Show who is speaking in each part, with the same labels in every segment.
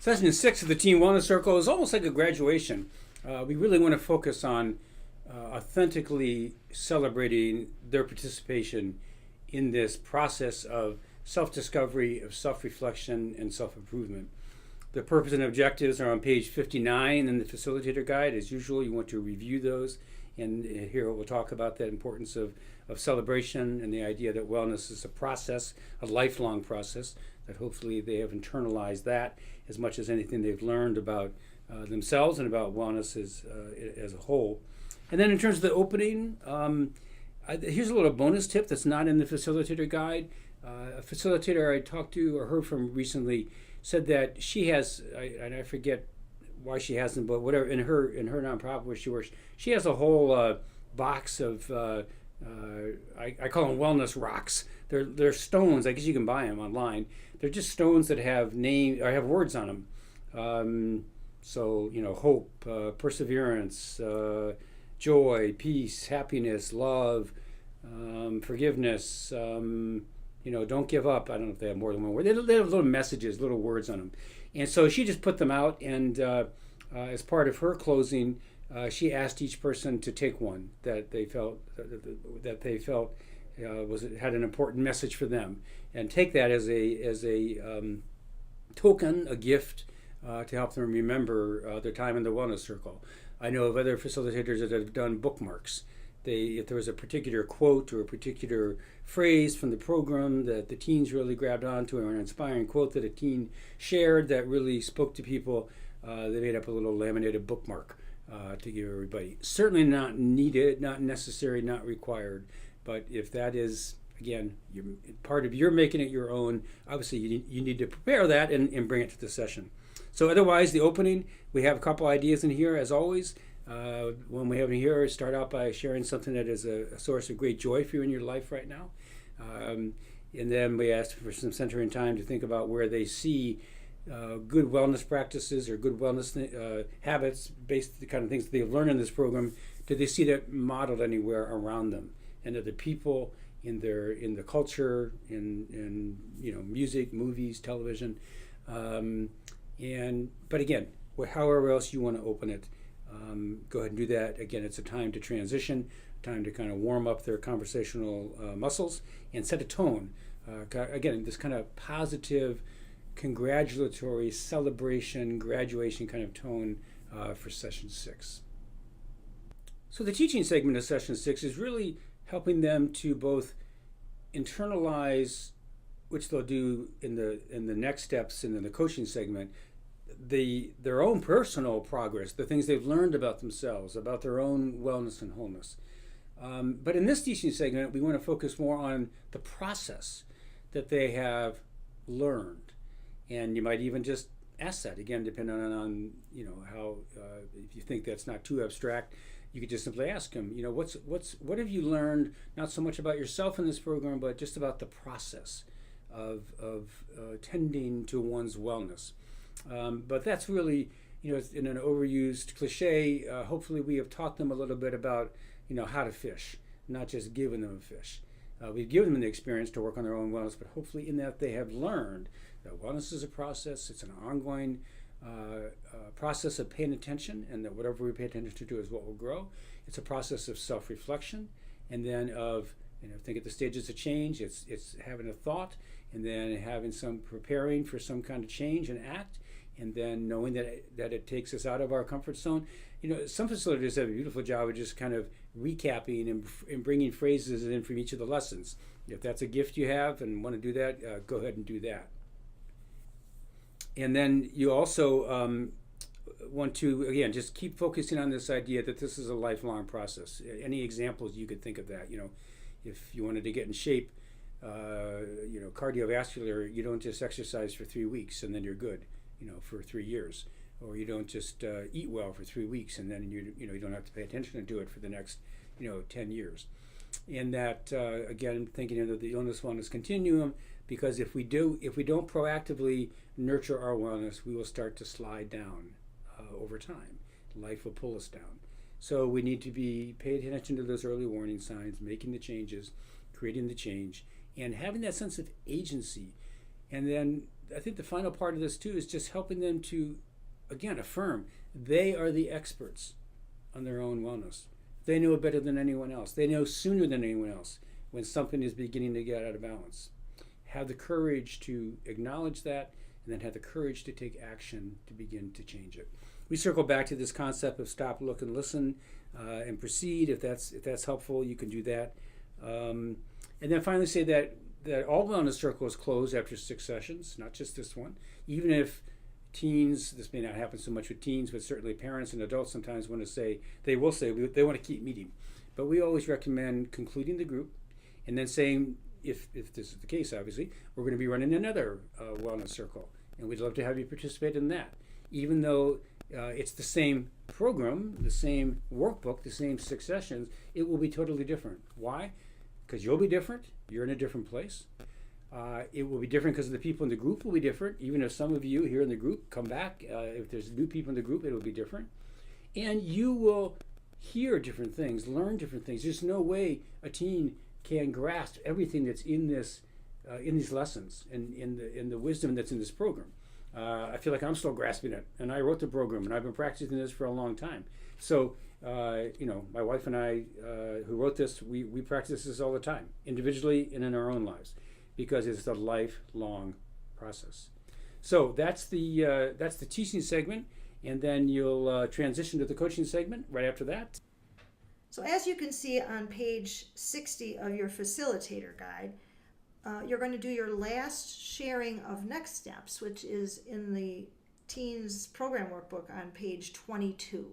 Speaker 1: Session 6 of the Teen Wellness Circle is almost like a graduation. We really want to focus on authentically celebrating their participation in this process of self-discovery, of self-reflection, and self-improvement. The purpose and objectives are on page 59 in the facilitator guide. As usual, you want to review those, and here we'll talk about the importance of celebration and the idea that wellness is a process, a lifelong process, that hopefully they have internalized that as much as anything they've learned about themselves and about wellness as a whole. And then in terms of the opening, here's a little bonus tip that's not in the facilitator guide. A facilitator I talked to or heard from recently said that she has, and I forget why she hasn't, but whatever, in her nonprofit where she works, she has a whole box of, I call them wellness rocks. They're stones. I guess you can buy them online. They're just stones that have have words on them. So, hope, perseverance, joy, peace, happiness, love, forgiveness, don't give up. I don't know if they have more than one word. They have little messages, little words on them. And so she just put them out, and as part of her closing, she asked each person to take one that they felt had an important message for them, and take that as a token, a gift, to help them remember their time in the wellness circle. I know of other facilitators that have done bookmarks. If there was a particular quote or a particular phrase from the program that the teens really grabbed onto, or an inspiring quote that a teen shared that really spoke to people, they made up a little laminated bookmark to give everybody. Certainly not needed, not necessary, not required. But if that is, again, part of your making it your own, obviously you need to prepare that and bring it to the session. So otherwise, the opening, we have a couple ideas in here, as always. When we have it here, start out by sharing something that is a source of great joy for you in your life right now. And then we ask for some centering time to think about where they see good wellness practices or good wellness habits based on the kind of things that they've learned in this program. Do they see that modeled anywhere around them? And other people in the culture, in music, movies, television, but again, however else you want to open it, go ahead and do that. Again, it's a time to transition, time to kind of warm up their conversational muscles and set a tone. Again, this kind of positive, congratulatory, celebration, graduation kind of tone for session 6. So the teaching segment of session 6 is really helping them to both internalize, which they'll do in the next steps and in the coaching segment, their own personal progress, the things they've learned about themselves, about their own wellness and wholeness. But in this teaching segment, we want to focus more on the process that they have learned. And you might even just ask that, again, depending on how, if you think that's not too abstract, you could just simply ask them, what have you learned, not so much about yourself in this program, but just about the process of tending to one's wellness. But that's really, in an overused cliche. Hopefully we have taught them a little bit about, how to fish, not just giving them a fish. We've given them the experience to work on their own wellness, but hopefully in that they have learned that wellness is a process. It's an ongoing process of paying attention, and that whatever we pay attention to is what will grow. It's a process of self-reflection, and then of, think of the stages of change. It's having a thought, and then having some preparing for some kind of change and act, and then knowing that it takes us out of our comfort zone. Some facilitators have a beautiful job of just kind of recapping and bringing phrases in from each of the lessons. If that's a gift you have and want to do that, go ahead and do that. And then you also want to, again, just keep focusing on this idea that this is a lifelong process. Any examples you could think of that, if you wanted to get in shape, cardiovascular, you don't just exercise for 3 weeks and then you're good, for 3 years. Or you don't just eat well for 3 weeks and then you don't have to pay attention to it for the next 10 years. And that again, thinking of the illness wellness continuum, because if we don't proactively nurture our wellness, we will start to slide down over time. Life will pull us down. So we need to be paying attention to those early warning signs, making the changes, creating the change, and having that sense of agency And then I think the final part of this too is just helping them to, again, affirm they are the experts on their own wellness. They know it better than anyone else. They know sooner than anyone else when something is beginning to get out of balance. Have the courage to acknowledge that, and then have the courage to take action to begin to change it. We circle back to this concept of stop, look, and listen, and proceed. If that's helpful, you can do that. And then finally say that all wellness circles close after 6 sessions, not just this one. Even if teens, this may not happen so much with teens, but certainly parents and adults sometimes want to say, they want to keep meeting. But we always recommend concluding the group and then saying, if this is the case, obviously, we're going to be running another wellness circle, and we'd love to have you participate in that. Even though it's the same program, the same workbook, the same 6 sessions, it will be totally different. Why? Because you'll be different. You're in a different place. It will be different because the people in the group will be different. Even if some of you here in the group come back, if there's new people in the group, it will be different. And you will hear different things, learn different things. There's no way a teen can grasp everything that's in this, in these lessons, and in the wisdom that's in this program. I feel like I'm still grasping it, and I wrote the program, and I've been practicing this for a long time. So, my wife and I, who wrote this, we practice this all the time, individually and in our own lives, because it's a lifelong process. So that's the teaching segment, and then you'll transition to the coaching segment right after that.
Speaker 2: So as you can see on page 60 of your facilitator guide, you're going to do your last sharing of next steps, which is in the teens program workbook on page 22.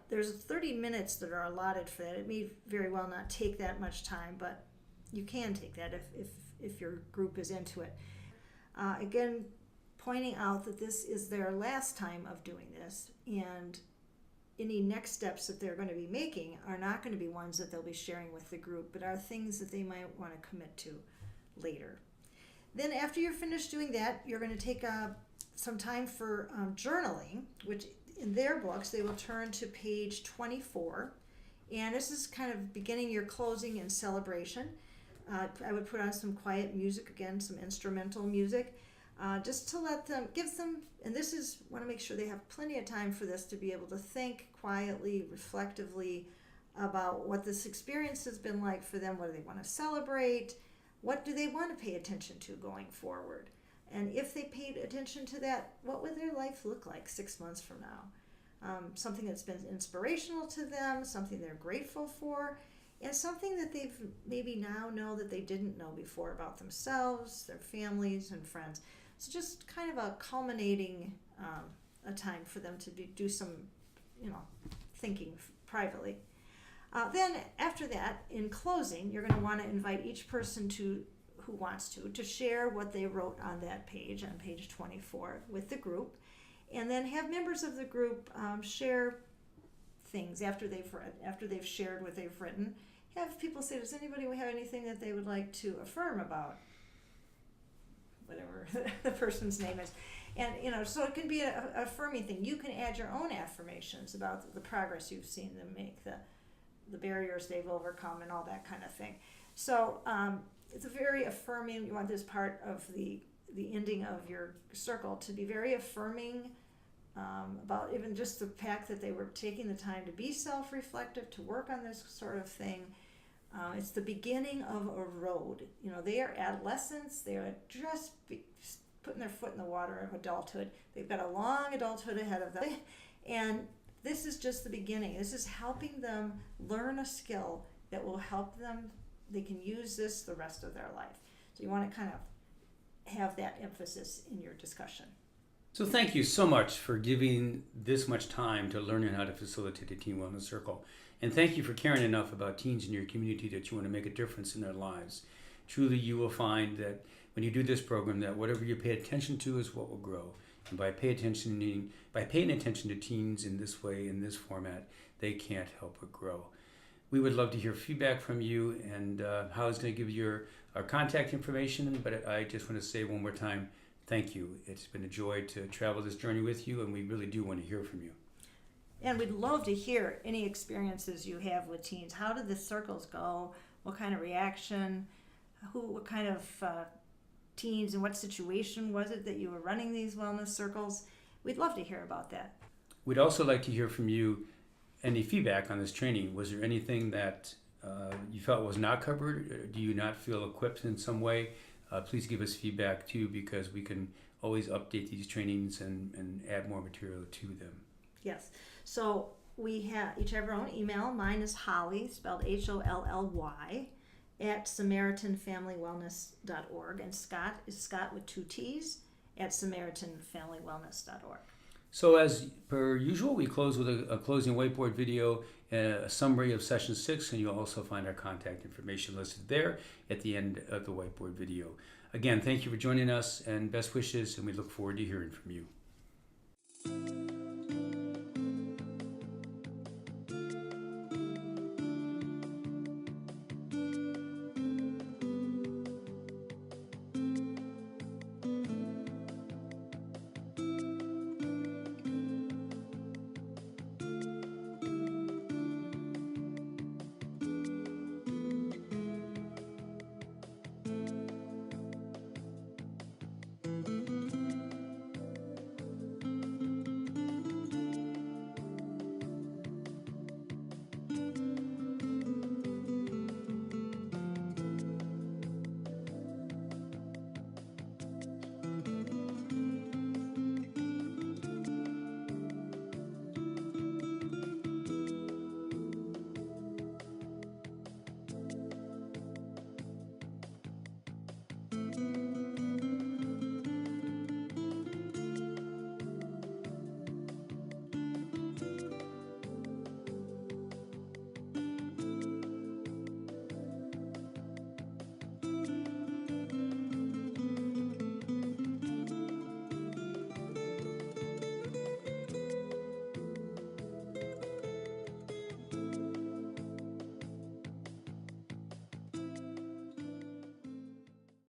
Speaker 2: There's 30 minutes that are allotted for that. It may very well not take that much time, but you can take that if your group is into it. Again, pointing out that this is their last time of doing this, and any next steps that they're going to be making are not going to be ones that they'll be sharing with the group, but are things that they might want to commit to later. Then after you're finished doing that, you're going to take some time for journaling, which in their books they will turn to page 24. And this is kind of beginning your closing and celebration. I would put on some quiet music, again, some instrumental music, just to give them, and this is, want to make sure they have plenty of time for this, to be able to think quietly, reflectively about what this experience has been like for them. What do they want to celebrate? What do they want to pay attention to going forward? And if they paid attention to that, what would their life look like 6 months from now? Something that's been inspirational to them, something they're grateful for, and something that they've maybe now know that they didn't know before about themselves, their families, and friends. So just kind of a culminating a time for them to do some, thinking privately. Then after that, in closing, you're going to want to invite each person who wants to share what they wrote on that page, on page 24, with the group, and then have members of the group share things after they've shared what they've written. Have people say, does anybody have anything that they would like to affirm about whatever the person's name is? And so it can be an affirming thing. You can add your own affirmations about the progress you've seen them make, the barriers they've overcome, and all that kind of thing. So it's a very affirming. You want this part of the ending of your circle to be very affirming about even just the fact that they were taking the time to be self-reflective, to work on this sort of thing. It's the beginning of a road. They are adolescents. They are just putting their foot in the water of adulthood. They've got a long adulthood ahead of them. And this is just the beginning. This is helping them learn a skill that will help them. They can use this the rest of their life. So you want to kind of have that emphasis in your discussion.
Speaker 1: So thank you so much for giving this much time to learning how to facilitate a teen wellness circle. And thank you for caring enough about teens in your community that you want to make a difference in their lives. Truly, you will find that when you do this program, that whatever you pay attention to is what will grow. And by paying attention to teens in this way, in this format, they can't help but grow. We would love to hear feedback from you, and Holly's going to give you our contact information, but I just want to say one more time, thank you. It's been a joy to travel this journey with you, and we really do want to hear from you.
Speaker 2: And we'd love to hear any experiences you have with teens. How did the circles go? What kind of reaction? What kind of teens, and what situation was it that you were running these wellness circles? We'd love to hear about that.
Speaker 1: We'd also like to hear from you any feedback on this training. Was there anything that you felt was not covered? Do you not feel equipped in some way? Please give us feedback too, because we can always update these trainings and add more material to them.
Speaker 2: Yes. So we have each have our own email. Mine is Holly, spelled Holly, at SamaritanFamilyWellness.org. And Scott is Scott with 2 T's at SamaritanFamilyWellness.org.
Speaker 1: So as per usual, we close with a closing whiteboard video, a summary of session 6, and you'll also find our contact information listed there at the end of the whiteboard video. Again, thank you for joining us and best wishes, and we look forward to hearing from you.